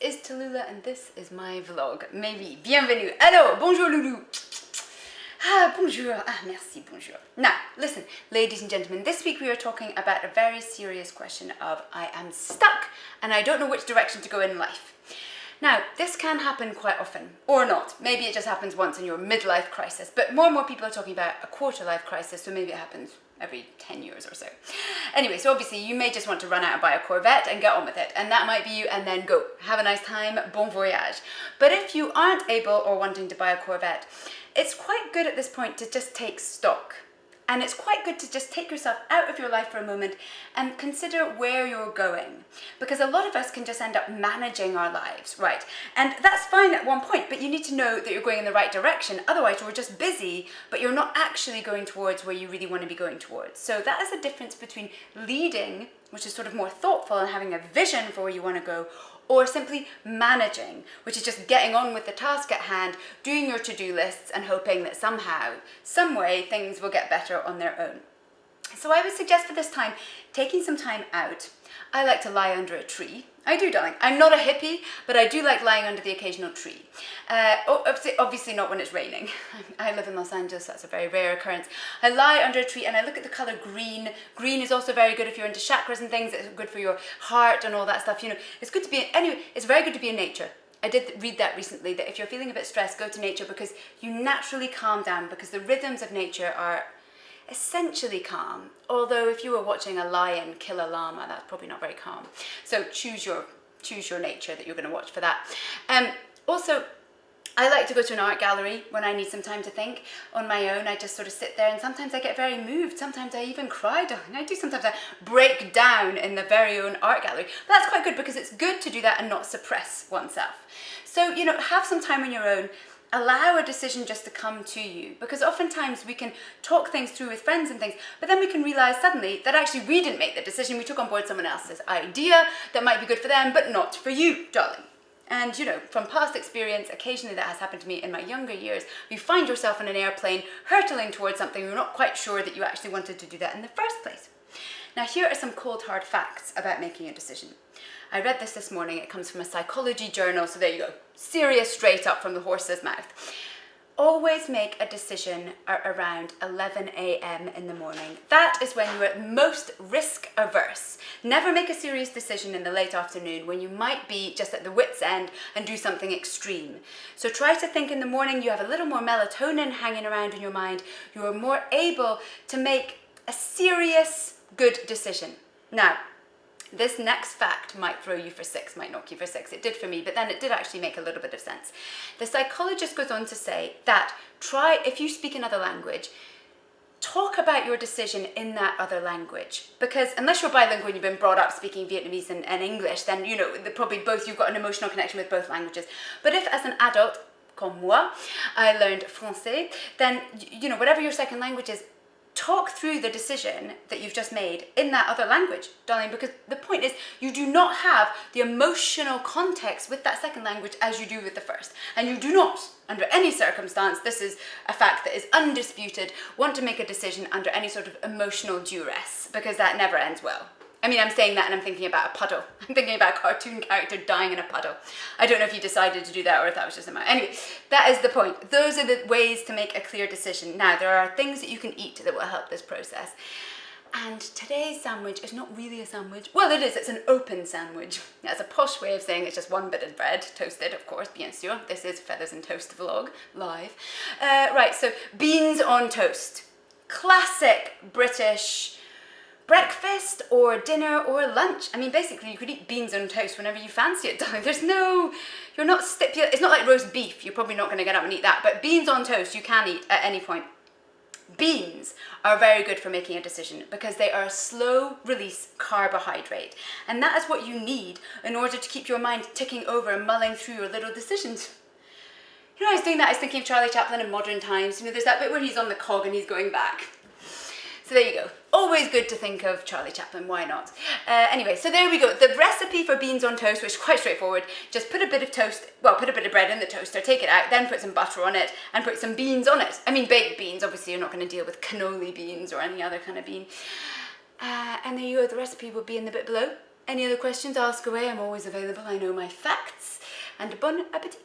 is Tallulah and this is my vlog. Maybe. Bienvenue. Hello. Bonjour, Loulou. Ah, bonjour. Ah, merci, bonjour. Now, listen, ladies and gentlemen, this week we are talking about a very serious question of I am stuck and I don't know which direction to go in life. Now, this can happen quite often, or not. Maybe it just happens once in your midlife crisis, but more and more people are talking about a quarter life crisis, so maybe it happens every 10 years or so. Anyway, so obviously you may just want to run out and buy a Corvette and get on with it, and that might be you, and then go. Have a nice time, bon voyage. But if you aren't able or wanting to buy a Corvette, it's quite good at this point to just take stock. And it's quite good to just take yourself out of your life for a moment and consider where you're going. Because a lot of us can just end up managing our lives, right? And that's fine at one point, but you need to know that you're going in the right direction. Otherwise, you're just busy, but you're not actually going towards where you really want to be going towards. So that is the difference between leading, which is sort of more thoughtful and having a vision for where you want to go, or simply managing, which is just getting on with the task at hand, doing your to-do lists and hoping that somehow, some way, things will get better on their own. So I would suggest for this time, taking some time out. I like to lie under a tree. I do, darling. I'm not a hippie, but I do like lying under the occasional tree. Obviously not when it's raining. I live in Los Angeles, that's a very rare occurrence. I lie under a tree and I look at the colour green. Green is also very good if you're into chakras and things. It's good for your heart and all that stuff. You know, it's good to be, anyway, it's very good to be in nature. I did read that recently, that if you're feeling a bit stressed, go to nature because you naturally calm down because the rhythms of nature are essentially calm, although if you were watching a lion kill a llama, that's probably not very calm. So choose your nature that you're going to watch for that. Also, I like to go to an art gallery when I need some time to think on my own. I just sort of sit there and sometimes I get very moved. Sometimes I even cry, darling. I do sometimes I break down in the very own art gallery. But that's quite good because it's good to do that and not suppress oneself. So, you know, have some time on your own. Allow a decision just to come to you, because oftentimes we can talk things through with friends and things, but then we can realize suddenly that actually we didn't make the decision. We took on board someone else's idea that might be good for them, but not for you, darling. And you know, from past experience, occasionally that has happened to me in my younger years. You find yourself in an airplane hurtling towards something, you're not quite sure that you actually wanted to do that in the first place. Now here are some cold hard facts about making a decision. I read this morning, it comes from a psychology journal, so there you go. Serious, straight up from the horse's mouth. Always make a decision around 11 a.m. in the morning. That is when you're at most risk averse. Never make a serious decision in the late afternoon when you might be just at the wit's end and do something extreme. So try to think in the morning, you have a little more melatonin hanging around in your mind. You are more able to make a serious, good decision. Now, this next fact might throw you for six, might knock you for six. It did for me, but then it did actually make a little bit of sense. The psychologist goes on to say that if you speak another language, talk about your decision in that other language. Because unless you're bilingual and you've been brought up speaking Vietnamese and English, then you know, probably both, you've got an emotional connection with both languages. But if as an adult, comme moi, I learned Français, then you know, whatever your second language is, talk through the decision that you've just made in that other language, darling, because the point is you do not have the emotional context with that second language as you do with the first. And you do not, under any circumstance, this is a fact that is undisputed, want to make a decision under any sort of emotional duress, because that never ends well. I mean, I'm saying that and I'm thinking about a puddle. I'm thinking about a cartoon character dying in a puddle. I don't know if you decided to do that or if that was just a matter. Anyway, that is the point. Those are the ways to make a clear decision. Now, there are things that you can eat that will help this process. And today's sandwich is not really a sandwich. Well, it is. It's an open sandwich. That's a posh way of saying it's just one bit of bread, toasted, of course, bien sûr. This is Feathers and Toast vlog, live. Right, so beans on toast. Classic British breakfast or dinner or lunch. I mean, basically you could eat beans on toast whenever you fancy it, darling. There's no, you're not it's not like roast beef. You're probably not going to get up and eat that, but beans on toast you can eat at any point. Beans are very good for making a decision because they are a slow release carbohydrate. And that is what you need in order to keep your mind ticking over and mulling through your little decisions. You know, I was doing that, I was thinking of Charlie Chaplin in Modern Times. You know, there's that bit where he's on the cog and he's going back. So there you go. Always good to think of Charlie Chaplin, why not? Anyway, so there we go. The recipe for beans on toast, which is quite straightforward. Just put a bit of put a bit of bread in the toaster, take it out, then put some butter on it, and put some beans on it. I mean, baked beans. Obviously, you're not going to deal with cannoli beans or any other kind of bean. And there you go. The recipe will be in the bit below. Any other questions, ask away. I'm always available. I know my facts. And bon appétit.